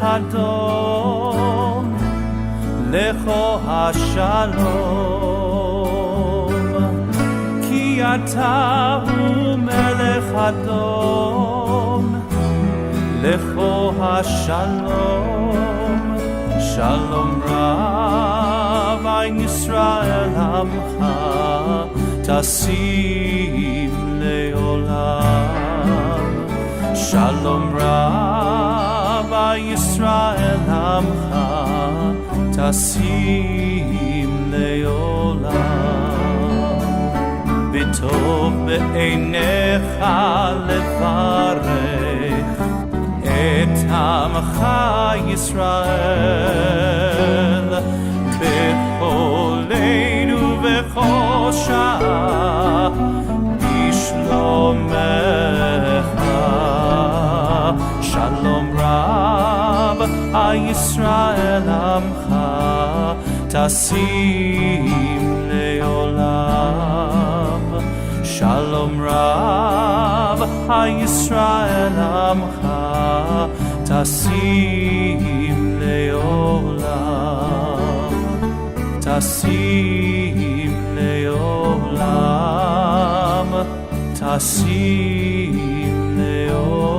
אדום, לכו השלום, כי אתה הוא מלך אדום, לכו השלום, שלום רב עם ישראל עמך, תשים לעולם. שלום רב עם ישראל עמך, תשים לעולם. בטוב בעיניך לברך את עמך ישראל, בכל ליל ובכל שעה בשלומך. שלום רב ישראל עמך, תשים לעולם. שלום רב ישראל עמך, תשים לעולם, תשים לעולם, תשים לעולם.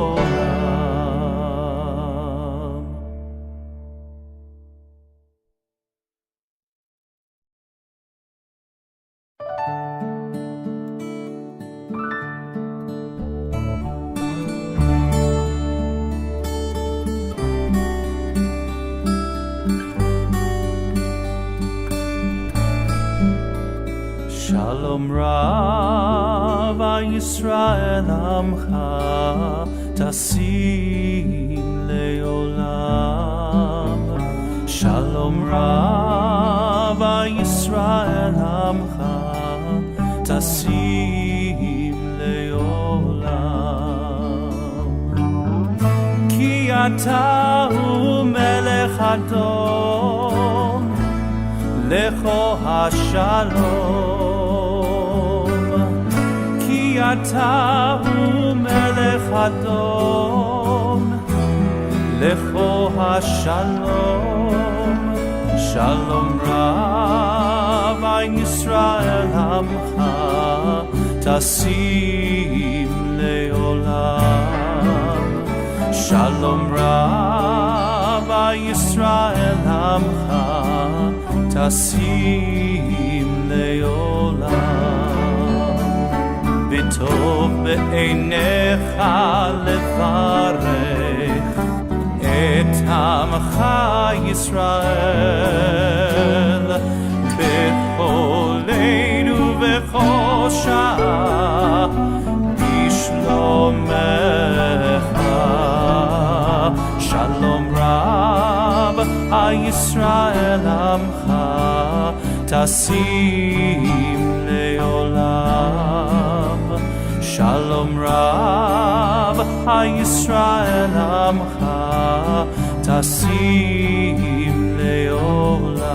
שלום רב ישראל עמך, תשים לעולם. שלום רב ישראל עמך, תשים לעולם. כי אתה הוא מלך אדום, לכו השלום, כי אתה הוא מלך אדום, לכו השלום. שלום רב עם ישראל עמך, תשים לעולם. שלום רב ישראל עמך, תשים לעולם. בטוב בעיניך לברך את עמך ישראל, בכל ליל ובכל שעה בשלומך. שלום רב ישראל עמך, תשים לעולם. שלום רב ישראל עמך, תשים לעולם,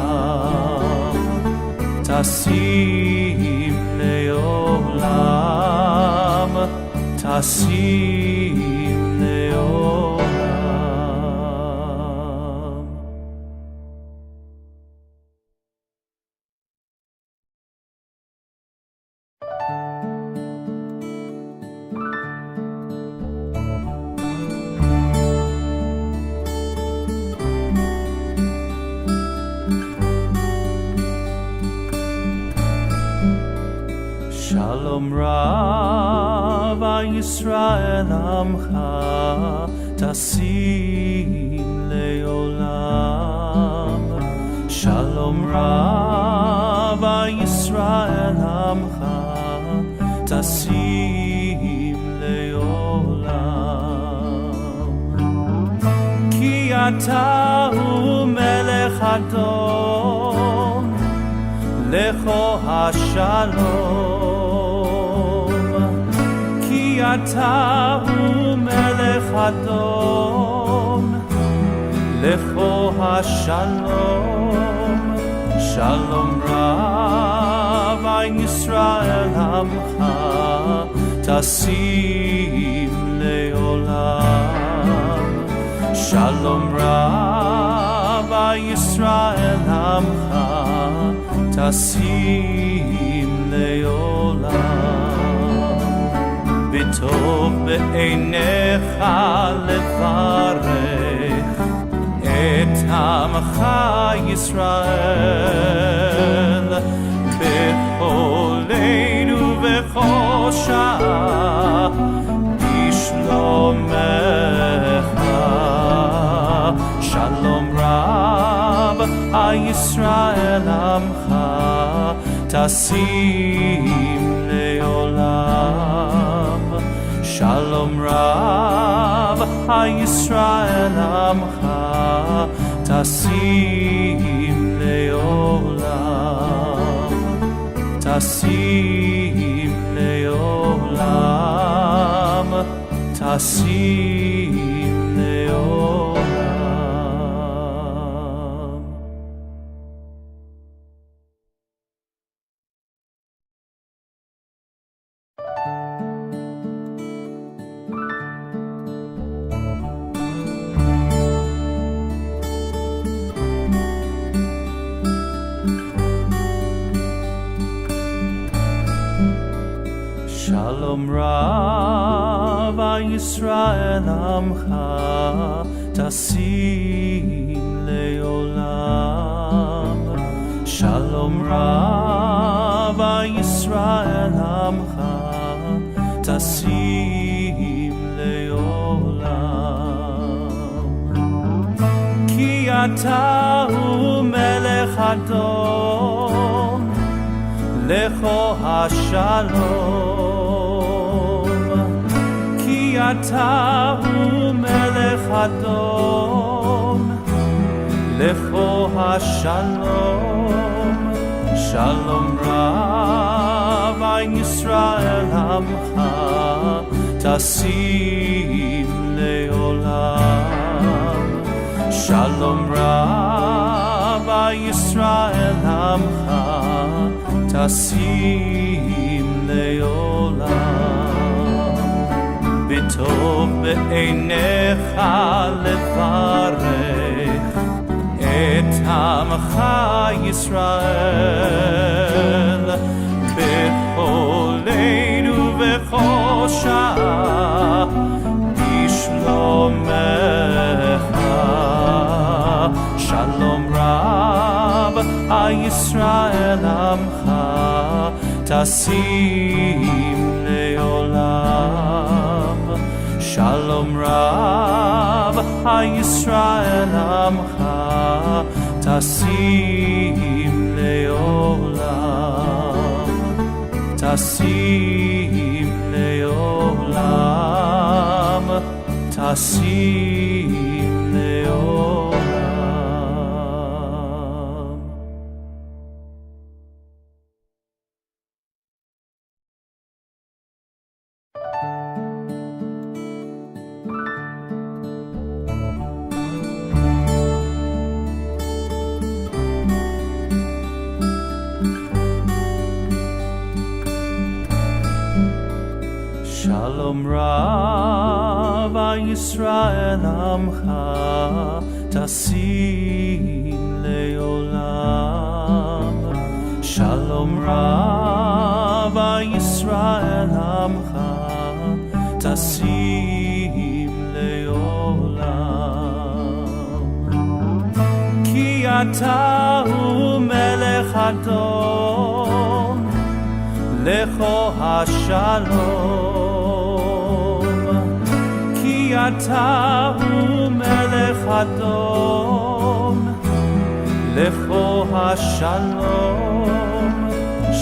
תשים לעולם, תשים לעולם. שלום רב ישראל עמך, תשים לעולם. שלום רב ישראל עמך, תשים לעולם. כי אתה הוא מלך אדום, לכו השלום, כי אתה הוא מלך אדום, לכו השלום. שלום רב עם ישראל עמך, תשים לעולם. Shalom Rabbi Yisrael Amcha Tasim Leolam B'tov Be'einecha Levarech Et Amcha Yisrael B'choleinu v'chosha Bishlomecha Shalom Rab Yisrael Amcha Tasim Leolam Shalom Rab Yisrael Amcha Tasim Leolam Tasim Leolam Tasim Leolam. Shalom Rav Yisrael Amcha Tasim Leolam Shalom Rav Yisrael Amcha Tasim Leolam Ki Ata Hu Melech Adon Lecho HaShalom Ata hu melech adon lecho hashalom Shalom Rav Yisrael Amcha Tasim Leolam Shalom Rav Yisrael Amcha Tasim Leolam B'tov be'einecha levarech Et Amcha Yisrael B'choleinu v'chosha Bishlomecha Shalom Rab Yisrael Amcha Tasim Leolam Shalom Rav Yisrael Amcha Tasim Leolam Tasim Leolam Tasim Leolam. Shalom Rav Yisrael Amcha Tasim Leolam Shalom Rav Yisrael Amcha Tasim Leolam Ki Ata Hu Melech Adon Lecho HaShalom Ata hu melech adon lecho hashalom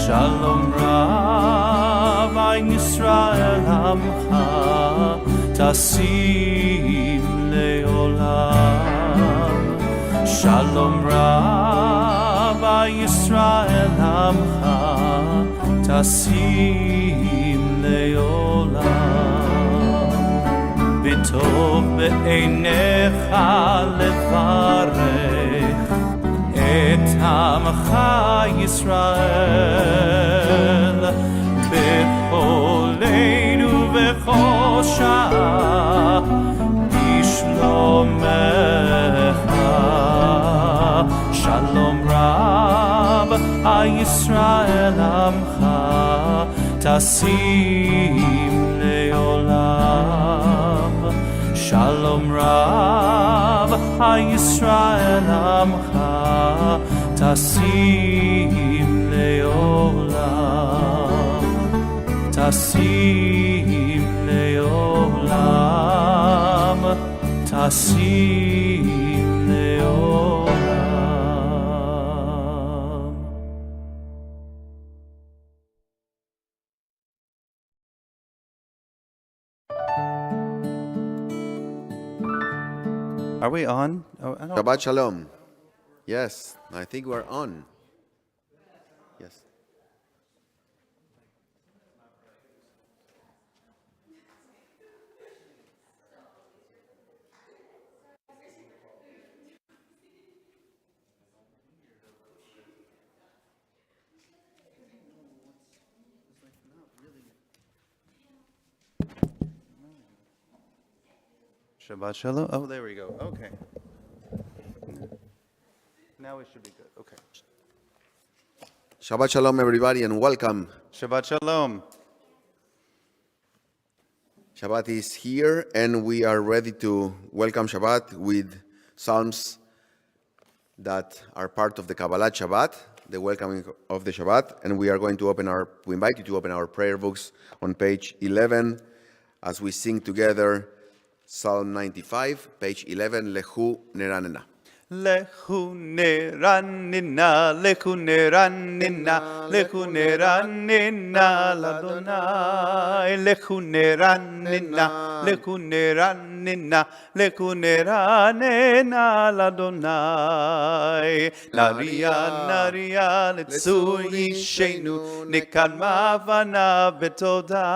Shalom Rav Yisrael Amcha Tasim Leolam Shalom Rav Yisrael Amcha Tasim Leolam B'tov be'einecha levarech Et Amcha Yisrael B'choleinu v'chosha Bishlomecha Yisrael Amcha Tasim Leolam Shalom Rav Yisrael Amcha Tasim Leolam Tasim Leolam Tasim Leolam. Are we on? Oh, I don't... Shabbat Shalom. Yes, I think we're on. Yes. Shabbat Shalom. Oh, there we go. Okay. Now we should be good. Okay. Shabbat Shalom, everybody, and welcome. Shabbat Shalom. Shabbat is here, and we are ready to welcome Shabbat with psalms that are part of the Kabbalat Shabbat, the welcoming of the Shabbat. And we are going to we invite you to open our prayer books on page 11 as we sing together Psalm 95, page 11, Lehu Neranena. Lehu neranina, lehu neranina, lehu neranina, l'Adonai. Lehu neranina, lehu neranina, lehu neranina, l'Adonai. Naria, naria, letzur yishenu, nikadma vana betoda.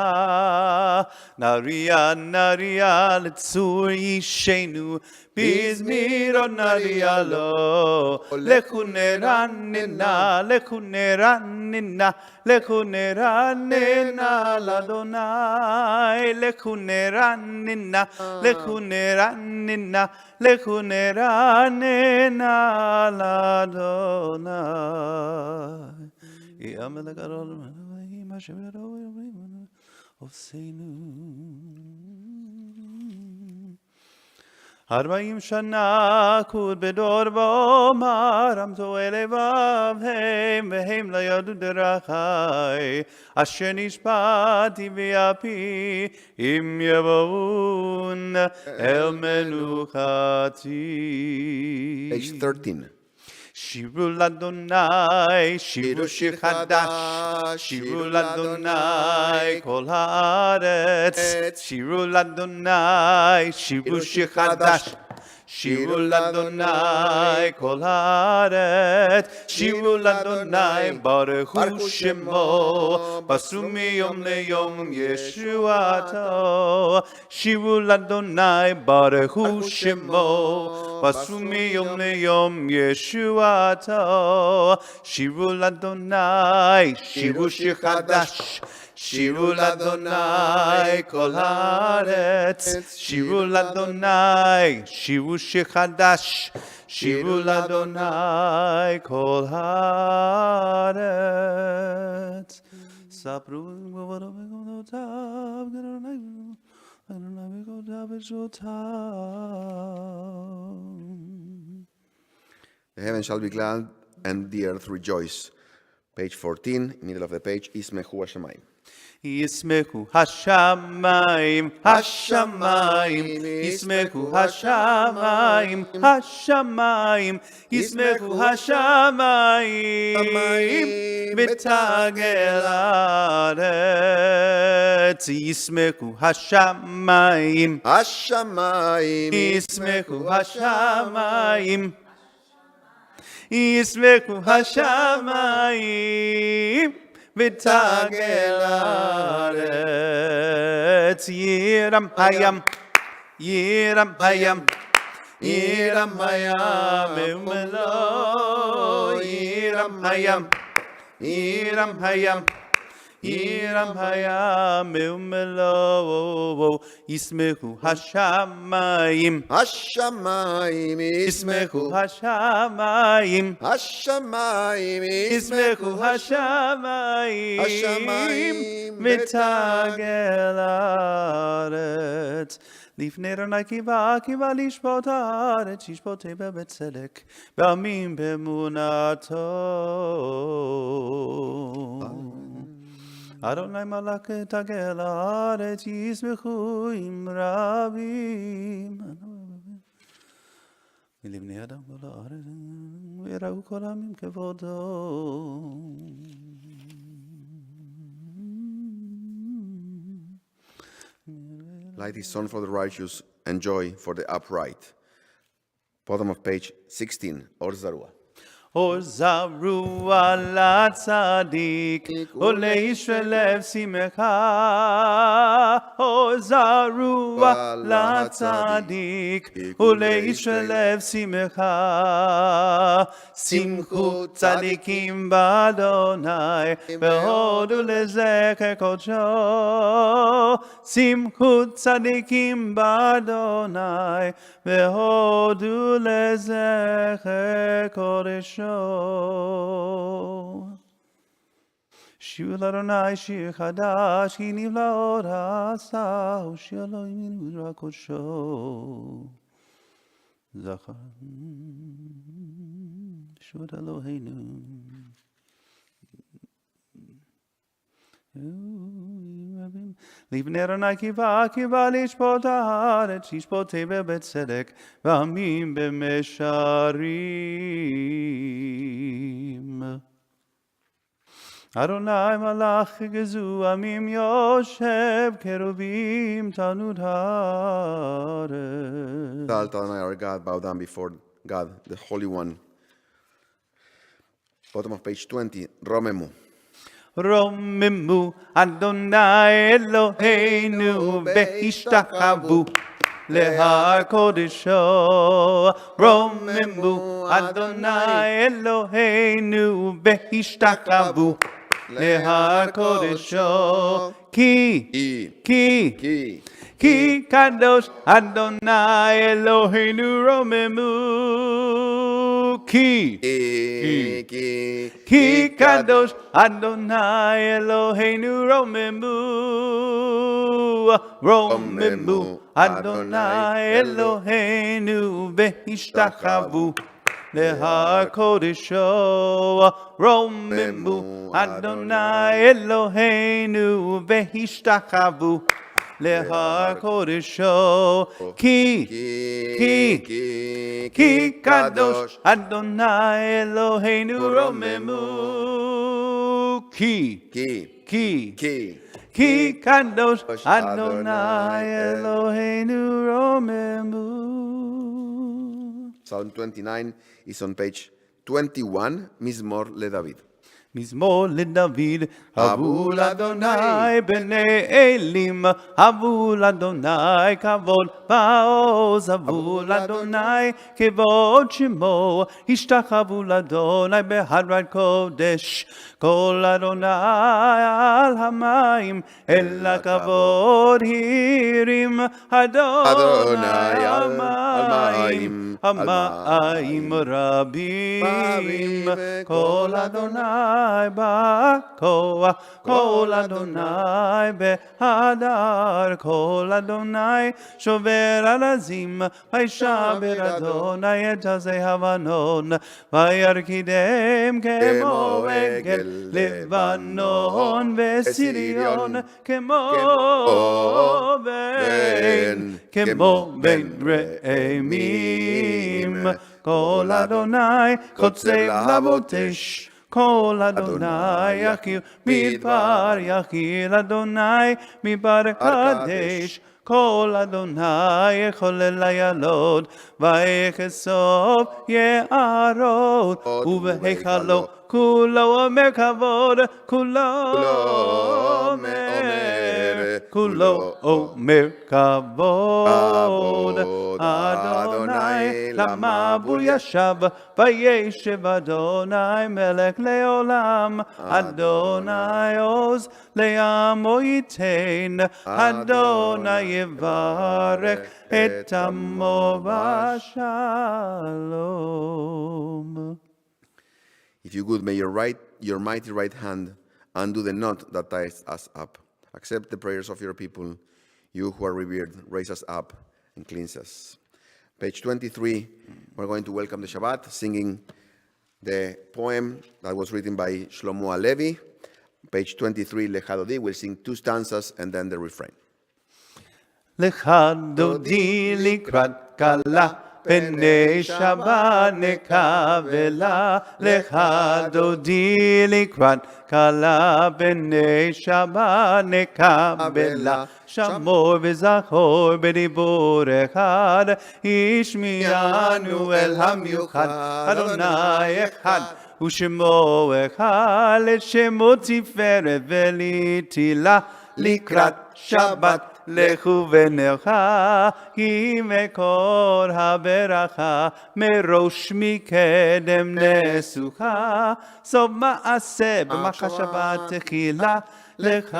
Naria, naria, letzur yishenu, Bizmiro narialo, lechuneranina, lechuneranina, lechuneranina, l'Adonai, lechuneranina, lechuneranina, lechuneranina, l'Adonai. Yamelekadol, Mashiach, Osenu. 40 שנה כוד בדור ואומר עמתו אל לבבהם והם לא ידעו דרכי אשר נשבעתי באפי אם יבואון אל מנוחתי. Page 13. שירו לאדוני, שירו שיר חדש, שירו לאדוני כל הארץ, שירו לאדוני, שירו שיר חדש, שירו לאדוני כל הארץ, שירו לאדוני ברכו שמו, פסו מיום ליום ישועתו, שירו לאדוני ברכו שמו, פסו מיום ליום ישועתו, שירו לאדוני, שירו שיר חדש, שירו לאדוני כל הארץ, שירו לאדוני, שירו שיר חדש, שירו לאדוני כל הארץ. ספרו בגבורותיו, אדוני בגבורותיו ושעותיו. The heaven shall be glad, and the earth rejoice. Page 14, middle of the page, Ismechu Hashemayim. ישמחו השמיים, השמיים, ישמחו השמיים, השמיים, ישמחו השמיים, ותגל הארץ, ישמחו השמיים, השמיים, ישמחו השמיים, ישמחו השמיים, ותגל הארץ. יירם הים, יירם הים, יירם הים ומלואו, יירם הים, יירם הים, Yiram hayam umelo Yismechu hashamayim Hashamayim Yismechu Ismechu. hashamayim Hashamayim Yismechu hashamayim Hashamayim Mitagel haaretz לפני אדוני קיווה לשפוט הארץ, ישפוטה בצדק, בעמים באמונתו. אדוני מלך תגל הארץ, ישמחו עם רבים. ולבני אדם כל הארץ, ויראו כל העמים כבודו. Light is sun for the righteous and joy for the upright. Bottom of page 16, Or Zarua. Or Zarua Latzadik, Oleisha Lev Simecha. Or Zarua Latzadik, Oleisha Lev Simecha. Simchu Tzadikim Badonai, Behodu Lezecher Kodsho. Simchu Tzadikim Badonai, Behodu Lezecher Kodsho. Shir Adonai Shir Chadash Ki Nivlaot Asa Shir Elohim Yudra Kodsho Zachar Shur Eloheinu Livnei Adonai kiva lishpot haaretz yishpotei betzedek v'amim b'mesharim. Adonai malach gezu amim yoshev keruvim tanud haaretz. Exalt Adonai our God, bow down before God, the Holy One. Bottom of page 20, Romemu. Romemu Adonai Eloheinu ve'ishtachavu lehar kodesho. Romemu Adonai Eloheinu ve'ishtachavu lehar kodesho. Ki kadosh Adonai Eloheinu romemu. Ki kadosh Adonai Eloheinu romemu Adonai Eloheinu ve'ishtachavu lehar kodesho. Romemu Adonai Eloheinu ve'ishtachavu lehar kodesho. Ki kadosh Adonai Eloheinu romemu. Ki kadosh Adonai Eloheinu romemu. Psalm 29 is on page 21, Mizmor LeDavid. מזמור לדוד, הבו לאדוני בני אלים, הבו לאדוני כבוד ועוז, הבו לאדוני כבוד שמו, השתחוו לאדוני בהדרת קודש, כל אדוני על המים, אל הכבוד הרים, אדוני על מים, המים רבים, כל אדוני בכוח, כל אדוני בהדר, כל אדוני שובר ארזים, וישבר אדוני את עזי הבנון, וירקידם כמו עגל לבנון, וסיריון כמו בן רעמים, כל אדוני חוצב להבות אש, כל אדוני יכיר מדבר, יכיר אדוני מדבר קדש, כל אדוני יחולל הילוד, ויחשוף יערות, ובהיכלו כולו אומר כבוד, כולו אומר כולו אומר כבוד. אדוני למבול ישב, וישב אדוני מלך לעולם. אדוני עוז לעמו ייתן, אדוני יברך את עמו בשלום. If you good, may your mighty right hand undo the knot that ties us up. Accept the prayers of your people. You who are revered, raise us up and cleanse us. Page 23, we're going to welcome the Shabbat, singing the poem that was written by Shlomo Alevi. Page 23, Lecha Dodi. We'll sing 2 stanzas and then the refrain. Lecha Dodi likrat kala, פני שבת נקבלה, לך דודי לקראת כלה, פני שבת נקבלה, שמור וזכור בדיבור אחד, השמיענו אל המיוחד, אדוני אחד ושמו אחד, לשמו תפארת ולתהילה, לקראת שבת לכו ונלכה, כי מקור הברכה, מראש מקדם נסוכה, סוף מעשה במחשבה שבת תחילה, לך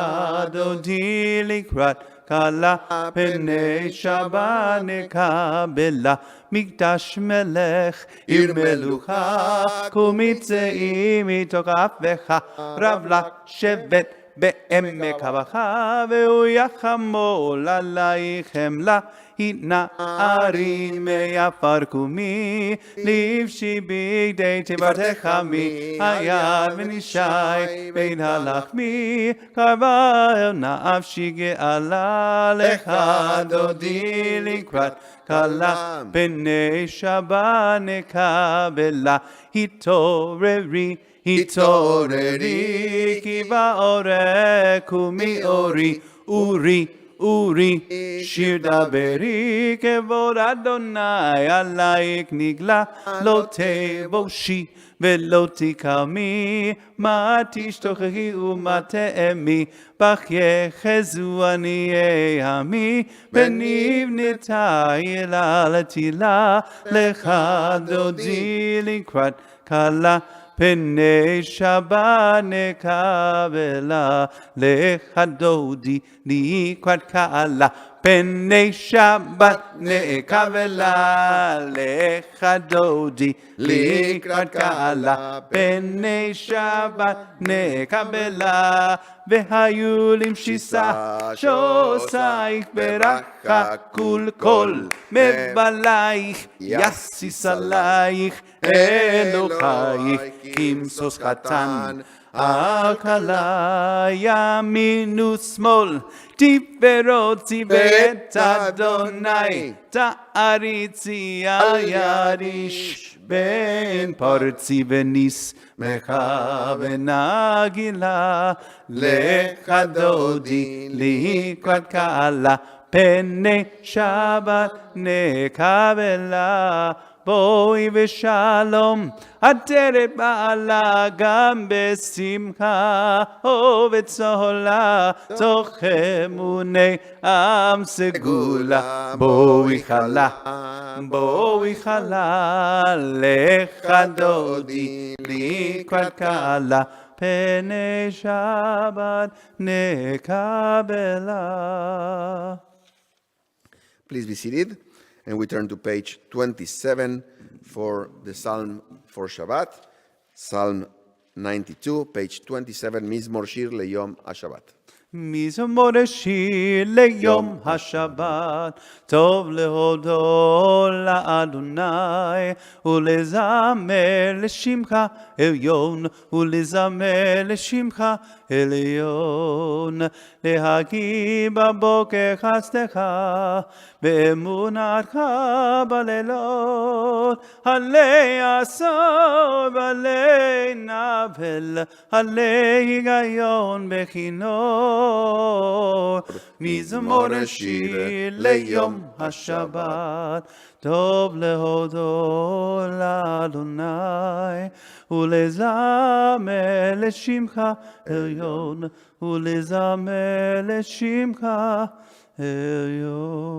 דודי לקראת כלה, פני שבת נקבלה, מקדש מלך עיר מלוכה, קומצאים מתוך אפיך, רב לשבת בעמק הבכה, והוא יחמול עלייך חמלה, התנערי מיפר קומי, לבשי בגדי תיברתך מי, היד ונישי בין הלחמי, קרבה אל נפשי גאלה, לך דודי לקראת כלה, פני שבת נקבלה, התעוררי התעוררי, כי באורך קומי אורי, אורי, אורי, שיר דברי, כבוד אדוני עלייך נגלה, לא תבושי ולא תקמי, מה תשתוכחי ומה תאמי, בך יחזו עניי עמי, ונבנתה עילה לתהילה, לך דודי לקראת כלה, פני שבת נקבלה, לך דודי לקראת כלה, פני שבת נקבלה, לך דודי לקראת כלה, פני שבת נקבלה, והיו למשיסה שוסייך ברכה, כול כל מבלייך יסיס עלייך אלוקייך, כמסוס קטן הכלה, ימין ושמאל תפארות ציוות אדוני, תעריצי היד איש בין פרצי וניס מחה ונגילה, לך דודי לקראת כלה, פני שבת נקבלה, בואי ושלום, עטרת בעלה גם בשמחה, ובצהלה תוך אמוני עם סגולה, בואי חלה, בואי חלה, לך דודי לקראת כלה, פני שבת נקבלה. Please be seated, and we turn to page 27 for the Psalm for Shabbat. Psalm 92, page 27, Mizmor Shir Leyom HaShabbat. מזמור שיר ליום השבת, טוב להודות לאדוני, ולזמר לשמך עליון, ולזמר לשמך עליון, להגיד בבוקר חסדך, באמונתך בלילות, עלי עשור ועלי נבל, עלי היגיון בחינות, מזמור השיר ליום השבת. טוב להודו לאדוני ולזמר לשמך עליון ולזמר לשמך עליון.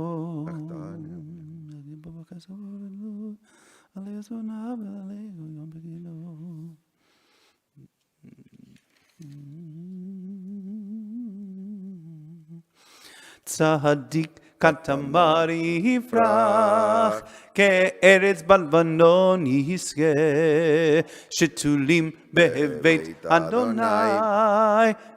צדיק כתמר יפרח, כארץ בלבנון יזכה, שתולים בבית אדוני,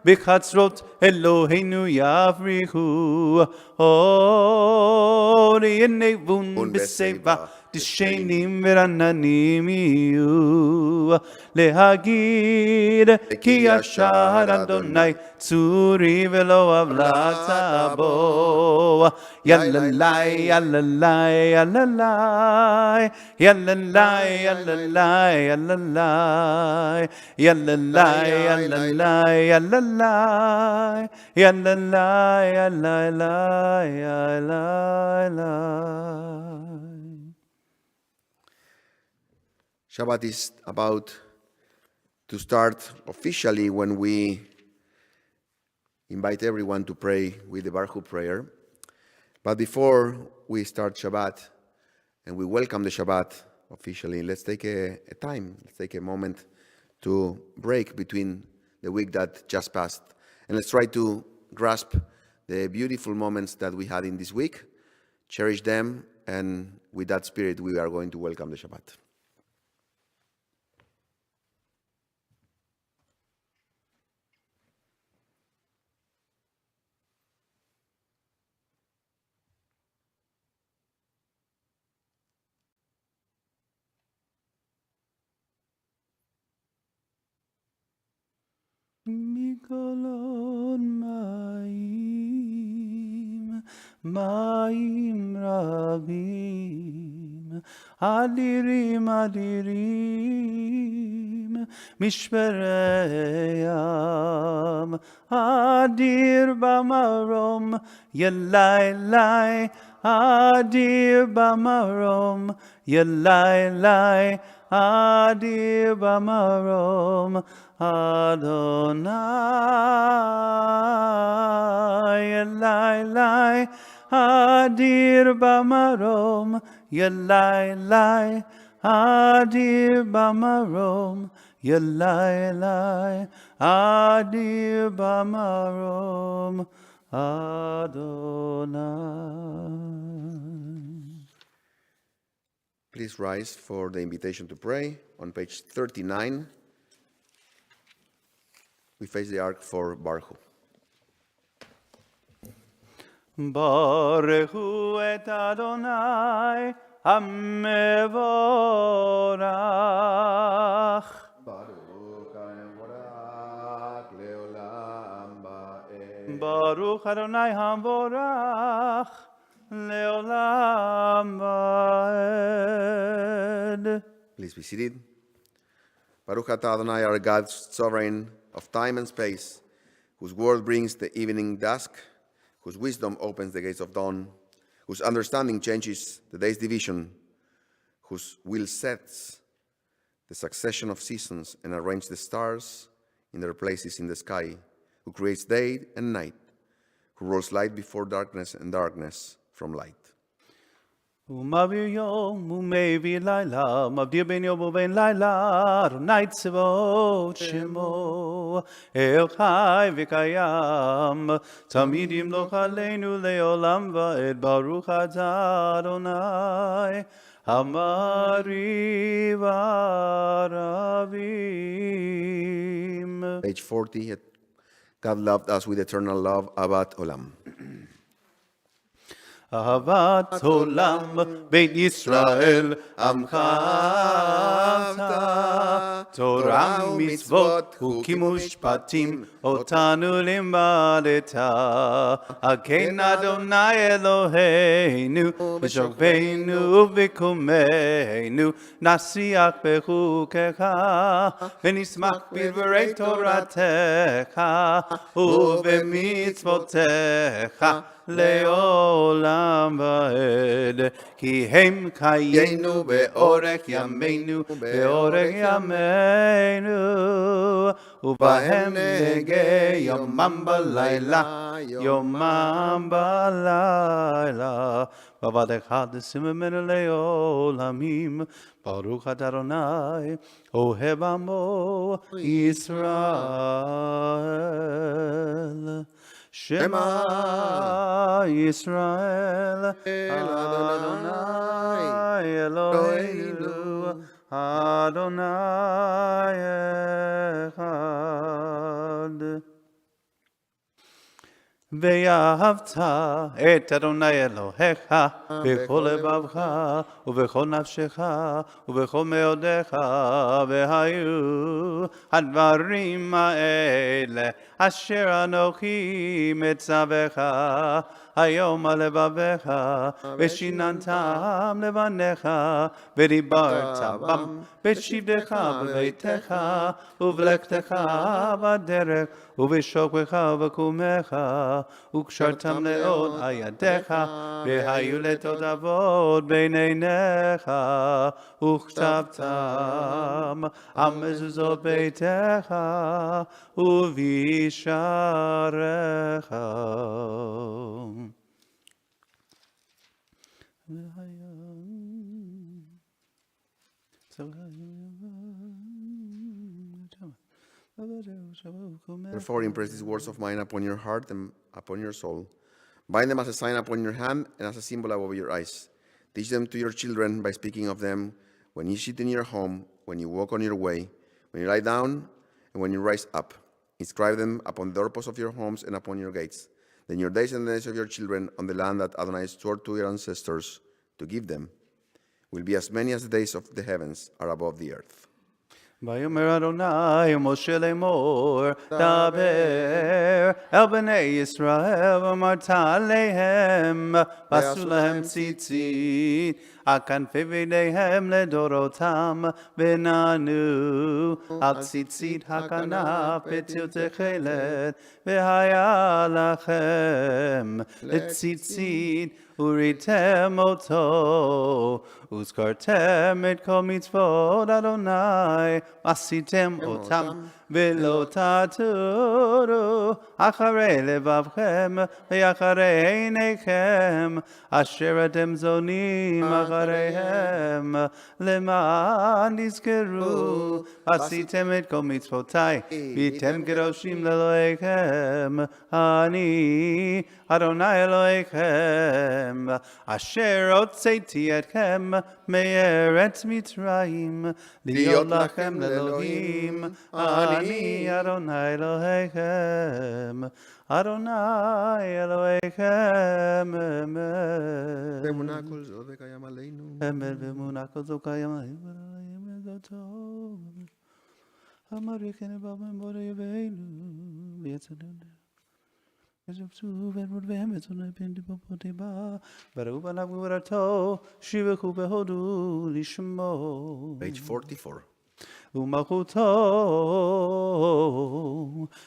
בחצרות אלוהינו יפריחו, אור ינבון בשיבה, דשנים ורעננים יהיו, להגיד כי ישר אדוני צורי ולא עוולה בו. יללי יללי יללי יללי יללי יללי יללי יללי יללי יללי יללי. Shabbat is about to start officially when we invite everyone to pray with the Baruch Hu prayer. But before we start Shabbat and we welcome the Shabbat officially, let's take a time, let's take a moment to break between the week that just passed. And let's try to grasp the beautiful moments that we had in this week, cherish them, and with that spirit we are going to welcome the Shabbat. מגולון מים, מים רבים, אדירים אדירים, משברי ים, אדיר במרום, ילי לי, אדיר במרום, ילי לי, אדיר במרום, Adonai, Yelai Lai, Adir Bamarom, Yelai Lai, Adir Bamarom, Yelai Lai, Adir Bamarom, Adonai. Please rise for the invitation to pray on page 39. We face the ark for Baruch Hu. Baruch Hu et Adonai HaMevorach. Baruch HaMevorach leolam ba'ed. Baruch Adonai HaMevorach leolam ba'ed. Please be seated. Baruch atah Adonai, our God, sovereign of time and space, whose word brings the evening dusk, whose wisdom opens the gates of dawn, whose understanding changes the day's division, whose will sets the succession of seasons and arranges the stars in their places in the sky, who creates day and night, who rolls light before darkness and darkness from light. ומעביר יום ומביא לילה, מבדיר בין יום ובין לילה, אדוני צבאות שמו, אל חי וקיים, תמיד ימלוך עלינו לעולם ועד, ברוך אתה אדוני, המריב הרבים. Page 40, God loved us with eternal love, Abat Olam. אהבת עולם בית ישראל עמך אתה תורה ומצוות, חוקים ושפטים, אותנו לימדת. הגן אדוני אלוהינו, בשוכבנו ובקומנו, נשיח בחוקיך, ונשמח בדברי תורתך, ובמצוותיך. לעולם ועד, כי הם חיינו באורך ימינו, באורך ימינו, ובהם נגע יומם בלילה, יומם בלילה. ועבדך תשממנו לעולמים, ברוך אתה אדוני, אוהב עמו ישראל. Shema Yisrael Adonai Eloheinu Adonai Echad. ואהבת את אדוני אלוהיך בכל לבבך ובכל נפשך ובכל מאודיך, והיו הדברים האלה אשר אנוכי מצווך היום על לבביך, ושיננתם לבניך, ודיברת בם בשבתך בביתך ובלכתך בדרך ובשוכבך ובקומך, וקשרתם לעוד על ידיך, והיו לתותבות בין עיניך, וכתבתם על מזוזות ביתך ובשעריך. Therefore, impress these words of mine upon your heart and upon your soul. Bind them as a sign upon your hand and as a symbol above your eyes. Teach them to your children by speaking of them when you sit in your home, when you walk on your way, when you lie down, and when you rise up. Inscribe them upon the doorposts of your homes and upon your gates. Then your days and the days of your children on the land that Adonai swore to your ancestors to give them will be as many as the days of the heavens are above the earth. ויאמר אדוני משה לאמור, דבר אל בני ישראל ואמרת עליהם, ועשו להם ציצית על כנפי בגדיהם לדורותם, ונענו על ציצית הכנף בציר תכלת, והיה לכם לציצית וריתם אותו, וזכרתם את כל מצוות אדוני, עשיתם אותם, ולא תטורו אחרי לבבכם ואחרי עיניכם, אשר אתם זונים אחריהם, למען תזכרו, עשיתם את כל מצוותיי, והייתם קדושים לאלוהיכם, אני אדוני אלוהיכם, אשר הוצאתי אתכם מארץ מצרים, להיות לכם לאלוהים, אני אדוני אלוהיכם, אדוני אלוהיכם, באמונה כל זאת וקיים עלינו. אמת באמונה כל זאת קיים עלינו, אמר יקנה בבן בורא יבינו, ויצדנו. Page 44. ומלכותו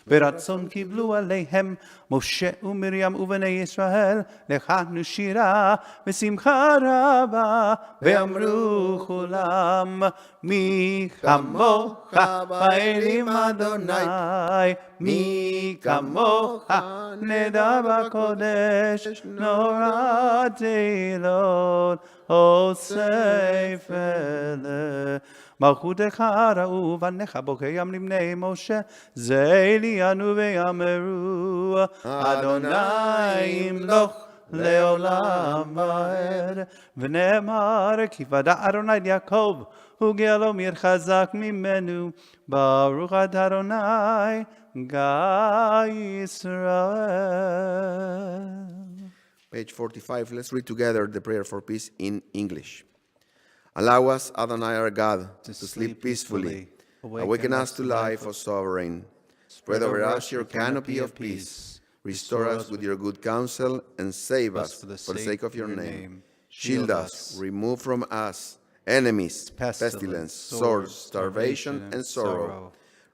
ברצון קיבלו עליהם משה ומרים ובני ישראל, לחנו שירה ושמחה רבה, ואמרו כולם, מי כמוך באלים אדוני, מי כמוך נדע בקודש, נורא תהילות עושה פלא. מלכותך ראו בניך בוקעים לבני משה, זה אלינו ויאמרו, אדוני ימלוך לעולם ועד. ונאמר, כי ודע אדוני את יעקב, וגאלו מי חזק ממנו, ברוך אתה אדוני גיא ישראל. Page 45. Let's read together the prayer for peace in English. Allow us, Adonai our God, to sleep peacefully, Awaken us to life, O Sovereign. Spread over us your canopy of peace. Restore us with your good counsel and save us for the sake of your name. Shield us, remove from us enemies, pestilence, swords, starvation, and sorrow.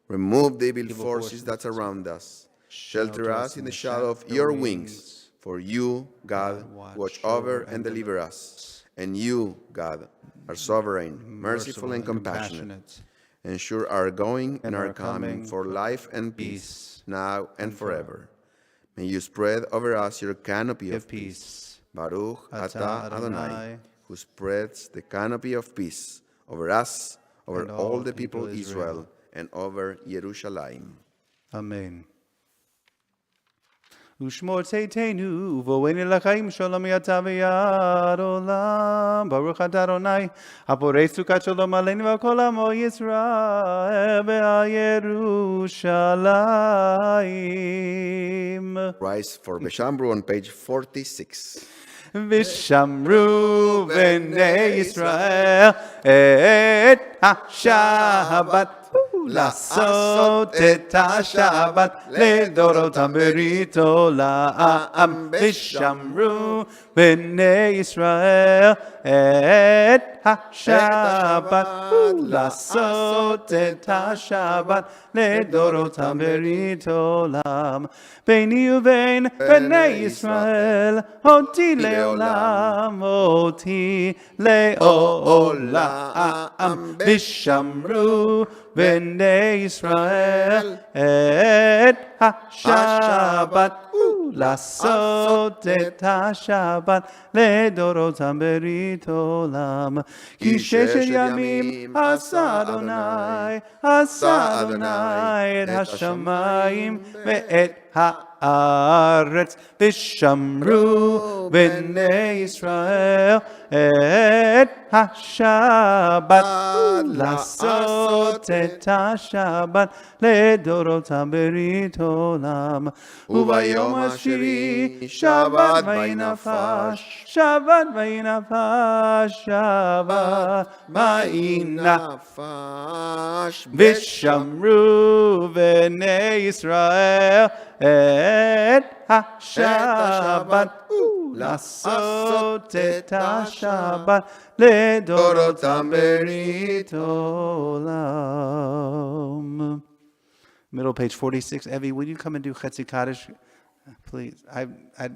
Remove the evil forces that surround us. Shelter us in the shadow of your wings. For you, God, watch over and deliver us. And you, God, are sovereign, merciful, and compassionate. Ensure our going and our coming for life and peace, now and forever. May you spread over us your canopy of peace. Baruch atah Adonai, who spreads the canopy of peace over us, over all the people of Israel, and over Jerusalem. Amen. Ushmor teitenu, uvoeni l'chaim shalom yata v'yad olam. Baruch atah Adonai, haporei sukat shalom aleinu v'kol amo Yisrael ve'al Yerushalayim. Rise for Beshamru on page 46. Vishamru b'nei Yisrael et ha-Shabbat. לעשות את השבת לדורותם ברית עולם ושמרו בני ישראל את השבת לעשות את השבת לדורותם ברית עולם ביני ובין בני ישראל אותי לעולם אותי לעולם ושמרו בני ישראל את השבת לעשות את השבת לדורותם ברית עולם כי ששת ימים עשה אדוני את השמיים ואת הארץ ושמרו בני ישראל את השבת לעשות את השבת לדורותם ברית עולם וביום השביעי שבת ויהי נפש שבת ויהי נפש שבת ויהי נפש ושמרו בני ישראל את השבת לעשות את השבת לדורותם ברית עולם. Middle page 46. Evie, will you come and do Chetzi Kaddish? Please.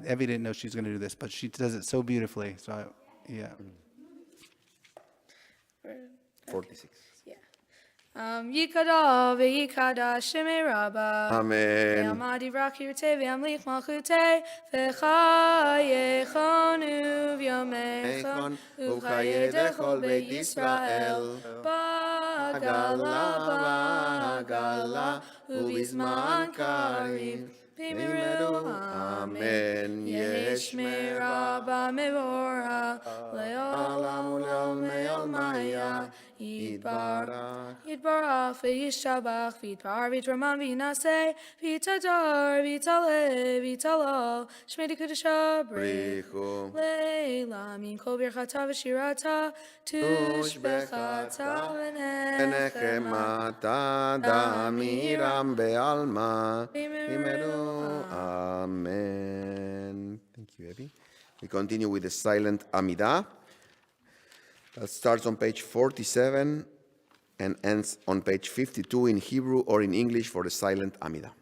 Evie didn't know she was going to do this, but she does it so beautifully. So, yeah. 46. Yikada v'yikada shemei Rabba. Amen. Ve'amad yivrak yirtei ve'amlich malchutei v'chayechonu v'yomeichon u'chayei dechol beit Yisrael ba'gala u'bizman karim b'miru amen. Yesh me'Rabba mevorah le'olam u'le'ol me'olmaya Yitbarach v'yishabach v'yitpar v'yitraman v'yinaseh v'yitadar v'yitaleh v'yitalal shmei d'kudusha brichu leila min kol birchata v'shirata tushbechata v'nechemata damiram be'alma v'meru. Amen. Thank you, Evie. We continue with the silent Amidah. That starts on page 47 and ends on page 52 in Hebrew or in English for the silent Amidah.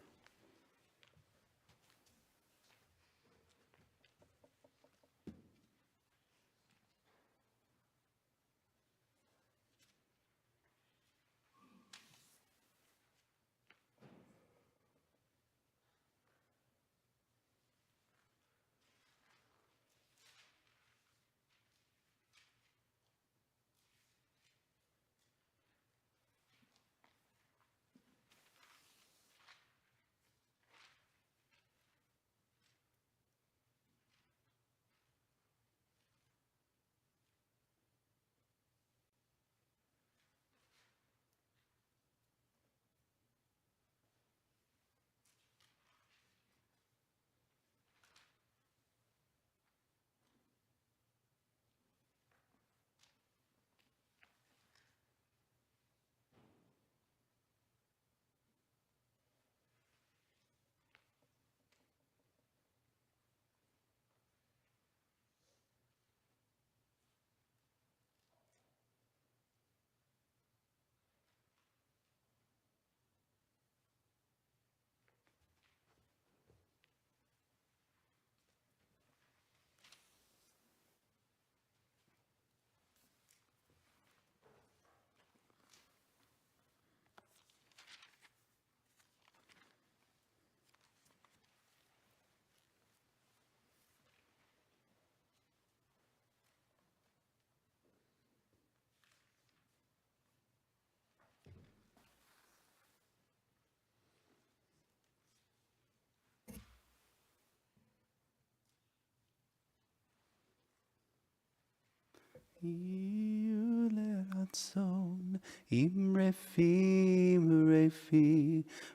יהיו לרצון עם רפי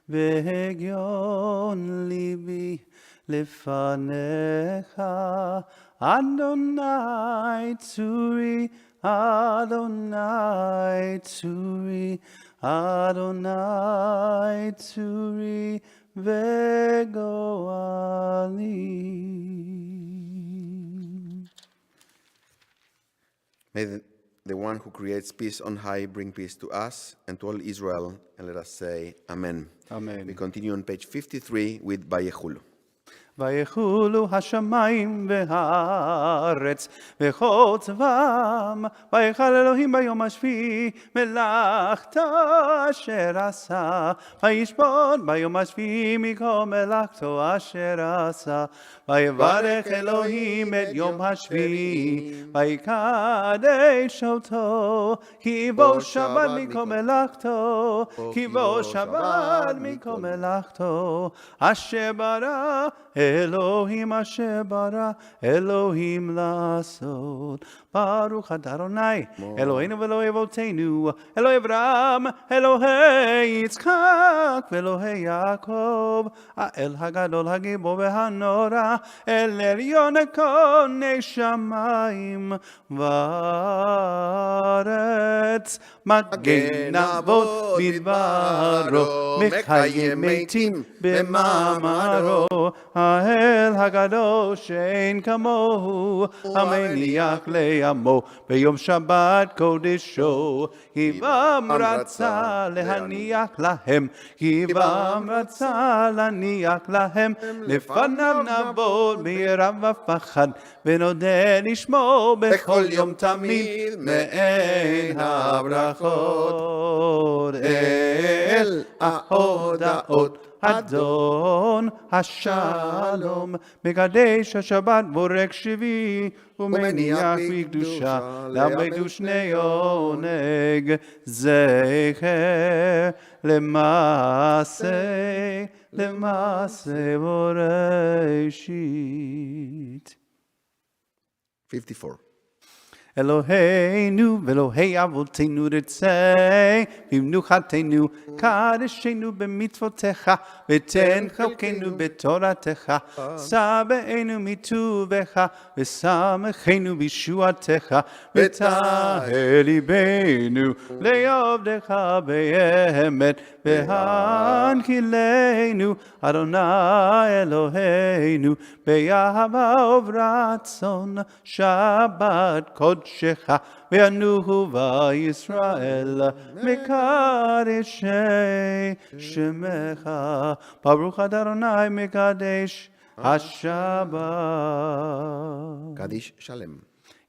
והגיון ליבי לפניך אדוני צורי אדוני צורי אדוני צורי וגואלי. May the one who creates peace on high bring peace to us and to all Israel, and let us say Amen. Amen. We continue on page 53 with Vayechulu. ויחולו השמיים והארץ וכל צבאם ויכל אלוהים ביום השביעי מלאכתו אשר עשה וישבות ביום השביעי מכל מלאכתו אשר עשה ויברך אלוהים את יום השביעי ויקדש אותו כי בו שבת מכל מלאכתו כי בו שבת מכל מלאכתו אשר ברא אלוהים אשר ברא אלוהים לעשות ברוך אתה אדוני אלוהינו ואלוהי אבותינו אלוהי אברהם אלוהי יצחק ואלוהי יעקב האל הגדול הגיבור והנורא אל עליון כוני שמיים וארץ מגן אבות בדברו מקיים מתים במאמרו האל הגדול שאין כמוהו המניח לעמו ביום שבת קודשו היבם רצה להניח להם היבם רצה להניח להם לפניו נעבוד ביראה ופחד ונודה לשמו בכל יום תמיד מעין הברכות אל ההודאות אדון השלום מקדש השבת בורק שביעי ומניח בקדושה לעבדו שני עונג זכר למעשה בראשית. 54. אלוהינו ואלוהי אבותינו רצה במנוחתנו קדשנו במצוותיך ותן חלקנו בתורתך שבענו מטובך ושמחנו בישועתך וטהר ליבנו לעבדך באמת והנחילנו אדוני אלוהינו באהבה וברצון שבת קודשך וינוחו בישראל מקדשי שמך ברוך אתה אדוני מקדש השבת. קדיש שלם.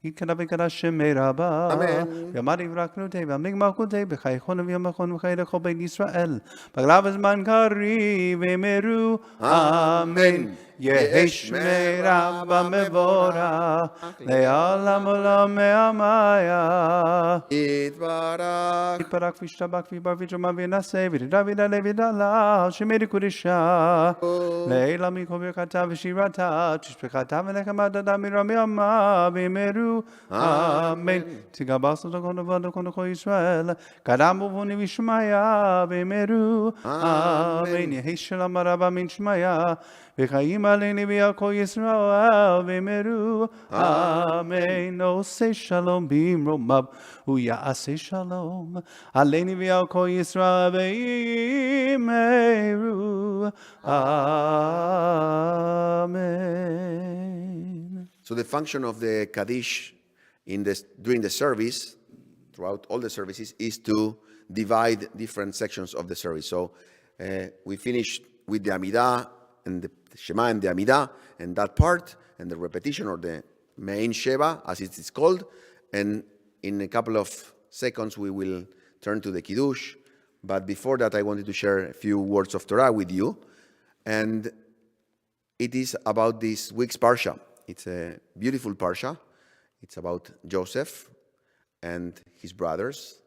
יתקדש וקדש שמי רבה, אמן. ויאמר יברכנותי ויאמר מלכותי בחייכון וביומכון וחיי לכל בית ישראל בגלל הזמן קריב אמרו אמן. יהי שמי רבה מבורך לעולם עולם מהמיה יתברך וישתבח ויבר וישמע וינשא וידע וידלה וידלה שמי קודשה לעילא מכל ברכתה ושירתה תשבחתה ונחמתה מרמי עמה ואמרו אמן. תגבר סודו כל דבר כל כל ישראל קדם ובוני ושמיה ואמרו אמן. יהי שלום רבה מן שמיה וחיים עלינו ועל כל ישראל ואמרו אמן. עושה שלום במרומיו הוא יעשה שלום עלינו ועל כל ישראל ואמרו amen. So the function of the Kaddish during the service, throughout all the services, is to divide different sections of the service. So we finished with the Amidah and the Shema and the Amidah and that part and the repetition or the main Sheva as it is called. And in a couple of seconds we will turn to the Kiddush. But before that I wanted to share a few words of Torah with you. And it is about this week's Parsha. It's a beautiful Parsha. It's about Joseph and his brothers.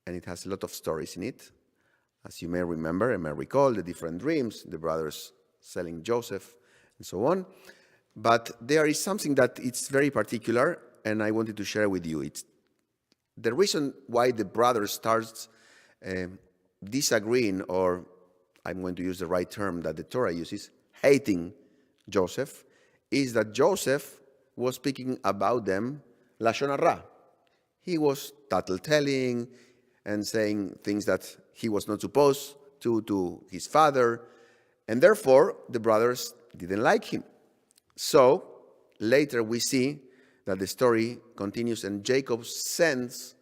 And it has a lot of stories in it. As you may remember and may recall, the different dreams, the brothers selling Joseph, and so on. But there is something that it's very particular, and I wanted to share with you. It's the reason why the brothers starts disagreeing, or I'm going to use the right term that the Torah uses, hating Joseph, is that Joseph was speaking about them lashon hara. He was tattletelling and saying things that he was not supposed to his father, and therefore the brothers didn't like him. So later we see that the story continues, and Jacob sends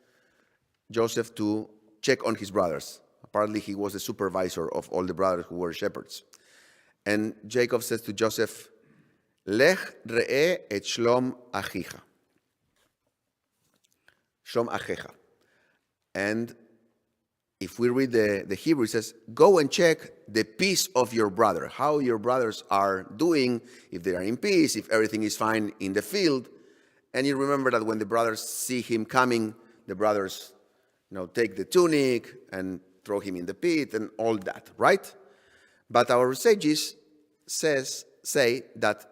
Joseph to check on his brothers. Apparently he was the supervisor of all the brothers who were shepherds. And Jacob says to Joseph, Lech re'eh et shlom achicha. Shlom achecha. And if we read the Hebrew, it says, go and check the peace of your brother, how your brothers are doing, if they are in peace, if everything is fine in the field. And you remember that when the brothers see him coming, the brothers take the tunic and throw him in the pit and all that, right? But our sages say that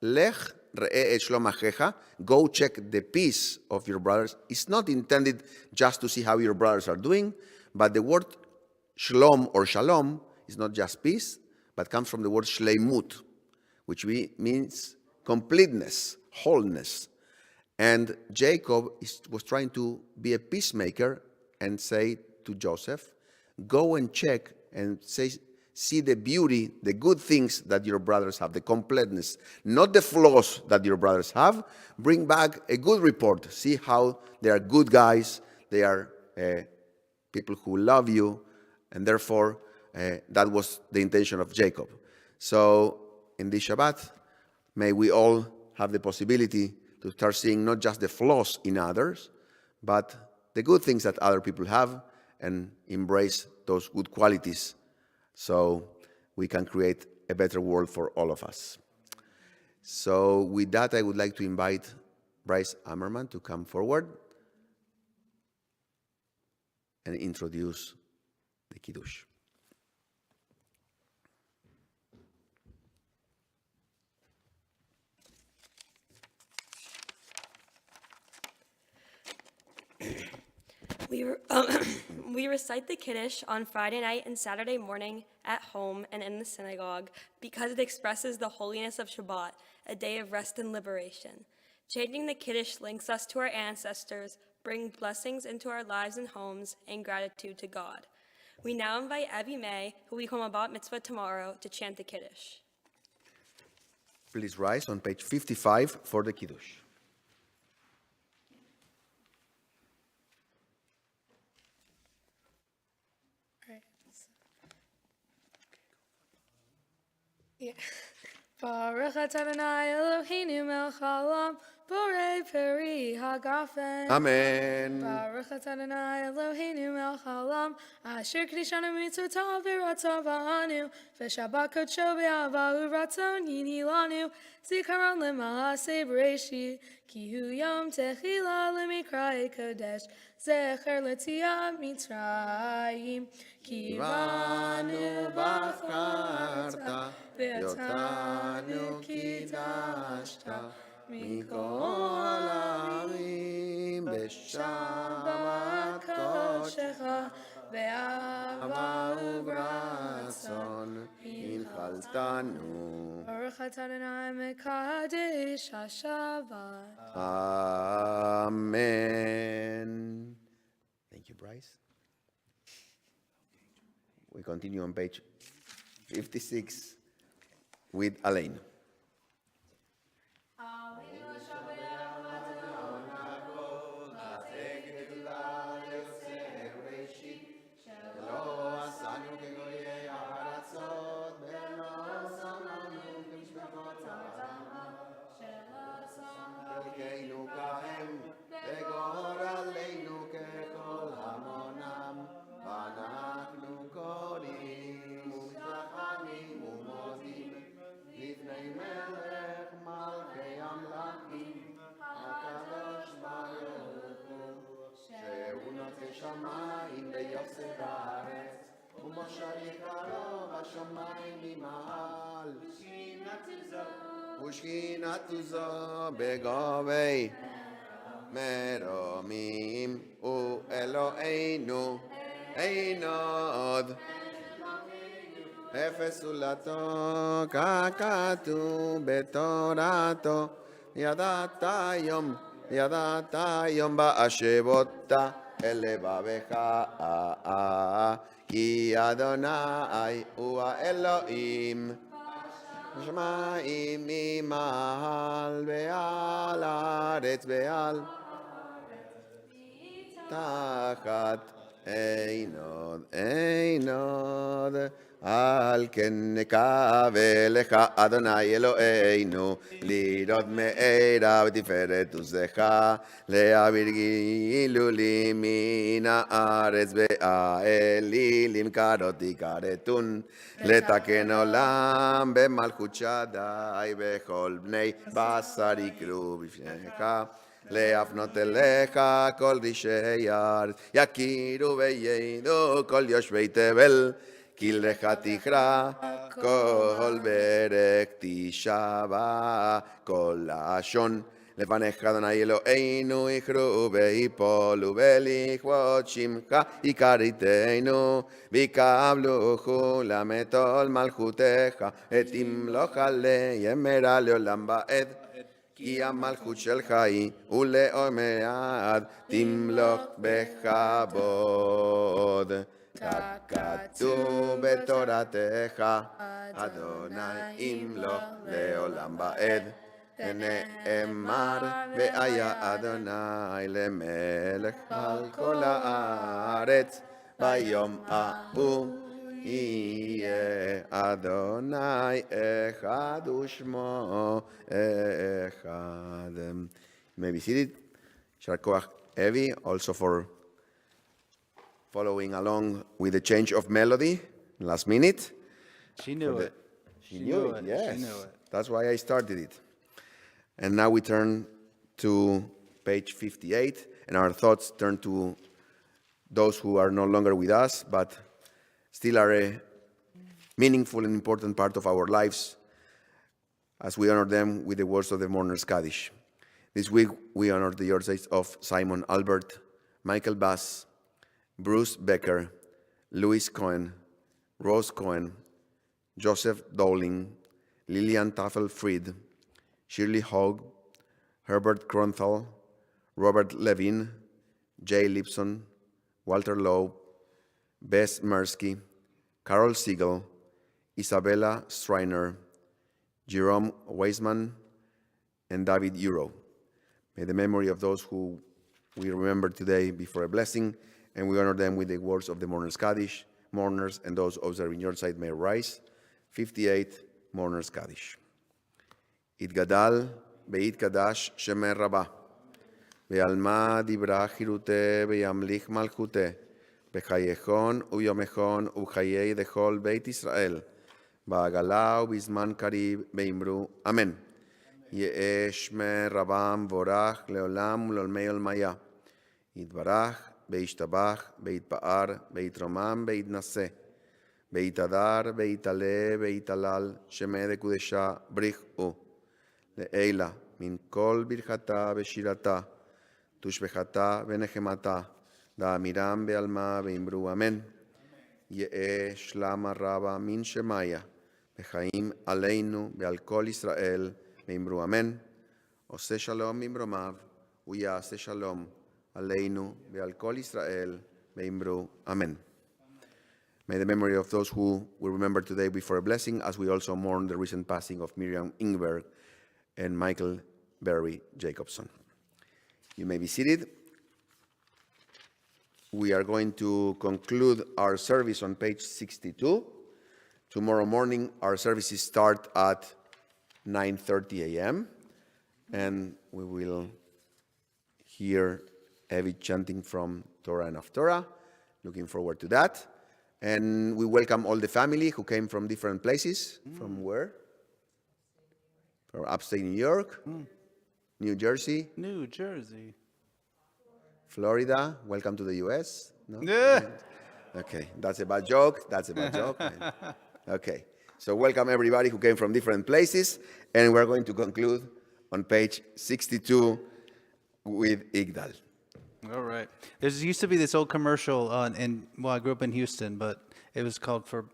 Lech re'eh et shlom achecha, go check the peace of your brothers, is not intended just to see how your brothers are doing, but the word shalom or shalom is not just peace, but comes from the word shleimut, which means completeness, wholeness. And Jacob was trying to be a peacemaker and say to Joseph, go and check and see the beauty, the good things that your brothers have, the completeness, not the flaws that your brothers have. Bring back a good report. See how they are good guys, they are people who love you, and therefore that was the intention of Jacob. So in this Shabbat, may we all have the possibility to start seeing not just the flaws in others, but the good things that other people have, and embrace those good qualities so we can create a better world for all of us. So with that, I would like to invite Bryce Ammerman to come forward and introduce the Kiddush. We recite the Kiddush on Friday night and Saturday morning at home and in the synagogue because it expresses the holiness of Shabbat, a day of rest and liberation. Chanting the Kiddush links us to our ancestors, bring blessings into our lives and homes, and gratitude to God. We now invite Abby May, who will become a bat mitzvah tomorrow, to chant the Kiddush. Please rise on page 55 for the Kiddush. Baruch atah Adonai Eloheinu melech haolam, borei peri hagafen. Amen. Baruch atah Adonai Eloheinu melech haolam, asher kedishanu mitzvotav v'ratzon ba'anu, v'shabbat kodsho b'ahava u'ratzon yinilanu, zikaron lema'aseh b'reishit, ki hu yom techila lemikra kodesh, zecher l'tziat Mitzrayim, ki banu b'charta, ואותנו קידשת מכל העמים בשבת קודשך באהבה וברצון הנחלתנו. ברוך אתה אדוני מקדש השבת. Amen. Thank you, Bryce. We continue on page 56 with Elaine. שמיים ביוסף הארץ, ומשה יקרו בשמיים ממעל. ושכינתו זו בגובי מרומים הוא אלוהינו אין עוד אפס זולתו ככתוב בתורתו ידעת יום בהשבות אל לבבך כי אדוני הוא האלוהים שמיים ממעל ועל הארץ ועל תחת אין עוד על כן נקווה לך אדוני אלוהינו לראות מארה ותפארת עוזך להעביר גילולים מן הארץ והאלילים כרותי כרתון לתקן עולם במלכות שדי וכל בני בשר יקראו בפניך להפנות אליך כל רישי הארץ יכירו וידעו כל יושבי תבל כי לך תקרא כל ברק תשבע כל לשון לפניך אדוני אלוהינו יכרעו ויפולו ולכבוד שמך יכריתנו ויקבלו כולם את עול מלכותך ותמלוך עליהם מהרה לעולם ועד כי המלכות שלך היא ולעולמי עד תמלוך בכבוד ככתוב בתורתך אדוני ימלוך לעולם ועד ונאמר והיה אדוני למלך על כל הארץ ביום ההוא יהיה אדוני אחד ושמו אחד. You may be seated. יישר כוח אבי, also for following along with the change of melody last minute. She knew it. She knew it, yes. She knew it. That's why I started it. And now we turn to page 58, and our thoughts turn to those who are no longer with us, but still are a meaningful and important part of our lives as we honor them with the words of the Mourner's Kaddish. This week we honor the birthdays of Simon Albert, Michael Bass, Bruce Becker, Louis Cohen, Rose Cohen, Joseph Dowling, Lillian Taffel-Fried, Shirley Hogg, Herbert Kronthal, Robert Levin, Jay Lipson, Walter Lowe, Bess Mersky, Carol Siegel, Isabella Striner, Jerome Weisman, and David Euro. May the memory of those who we remember today be for a blessing, and we honor them with the words of the Mourner's Kaddish. Mourners and those observing your side may rise. 58, Mourner's Kaddish. יתגדל ויתקדש שמי רבה, ועלמה דיברה חירותה וימליך מלכותה, בחייכון וביומכון ובחיי דכל בית ישראל, בעגלה ובזמן קריב ואמרו אמן. יהא שמי רבה מבורך לעולם ולעולמי עולמיה. יתברך וישתבח ויתפאר ויתרומם ויתנשא, ויתהדר ויתעלה ויתהלל שמי דקודשה בריחו. לעילה מן כל ברכתה ושירתה, תושבחתה ונחמתה, דאמירם בעלמה ואמרו אמן. יהא שלמה רבה מן שמיה, בחיים עלינו ועל כל ישראל, ואמרו אמן. עושה שלום ממרומיו, ויעשה שלום עלינו ועל כל ישראל, ואמרו אמן. May the memory of those who we remember today be for a blessing, as we also mourn the recent passing of Miriam Ingberg and Michael Barry Jacobson. You may be seated. We are going to conclude our service on page 62. Tomorrow morning, our services start at 9:30 a.m. and we will hear heavy chanting from Torah and Haftorah. Looking forward to that. And we welcome all the family who came from different places. From where? From upstate New York, New Jersey, New Jersey. Florida. Welcome to the U.S. No? Yeah. Okay, that's a bad joke. That's a bad joke. Okay, so welcome everybody who came from different places, and we're going to conclude on page 62 with Igdal. All right. There used to be this old commercial I grew up in Houston, but it was called for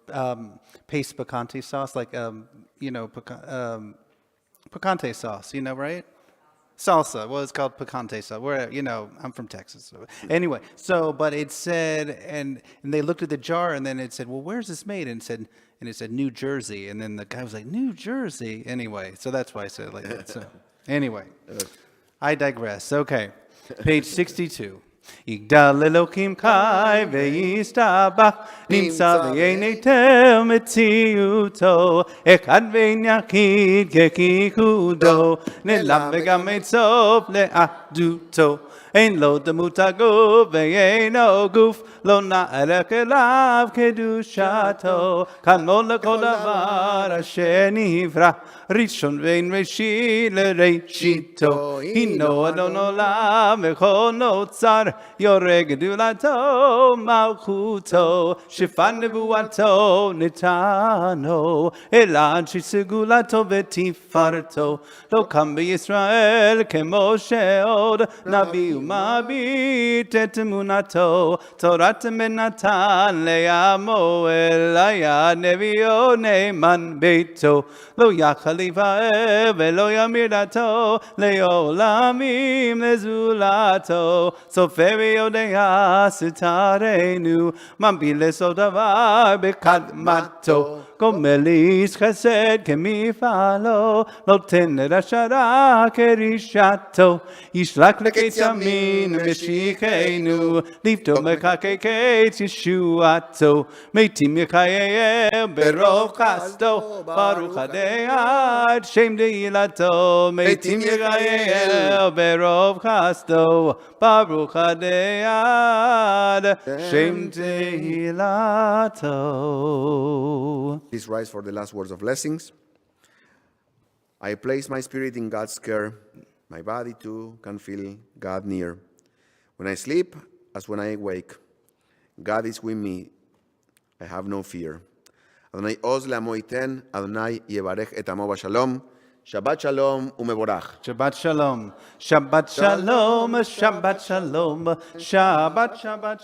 paste picante sauce, like, picante sauce, right? Salsa. Well, it's called picante sauce. I'm from Texas. So. Anyway, but it said, and they looked at the jar, and then it said, well, where's this made? And it said New Jersey. And then the guy was like, New Jersey? Anyway, so that's why I said it like that. So, anyway, I digress. Okay, page 62. Yigdal Elokim Kai ve'yistabach nimsa ve'yenetel metziuto echad ve'nyachid kekikudo nelam v'gam etzof le'aduto ein lo demut haguf ve'eino guf lo na'arech elav kedushato kanol lekol davar asher nivra rishon ve'in reshit le'reshito hino adon olam v'chol notzar Yoreh gedulato malchuto shifan nevuato nitano elad shisegulato vetifarto lo kam b'Yisrael kemoshe od navi umabit et emunato torat menatan le'amo elaya nevio neman beito lo yachaliva velo yamirato leolamim lezulato Soferio de asitarenu, mambiles odavar bekadmato, gomelis chesed kemifalo, lotener ashara kerishato, yishlak leketz yamin meshichenu, lifto mekakeketz yeshuato, meitim yekayel berov chasto, baruch adei shem deilato, meitim yekayel berov chasto, Baruch Adei Shem Tehilato. Please rise for the last words of blessings. I place my spirit in God's care. My body too can feel God near. When I sleep, as when I awake, God is with me. I have no fear. Adonai oz le'amo iten, Adonai yevarech et amo b'shalom. Shabbat shalom umevorach. Shabbat shalom. Shabbat shalom. Shabbat shalom. Shabbat shalom.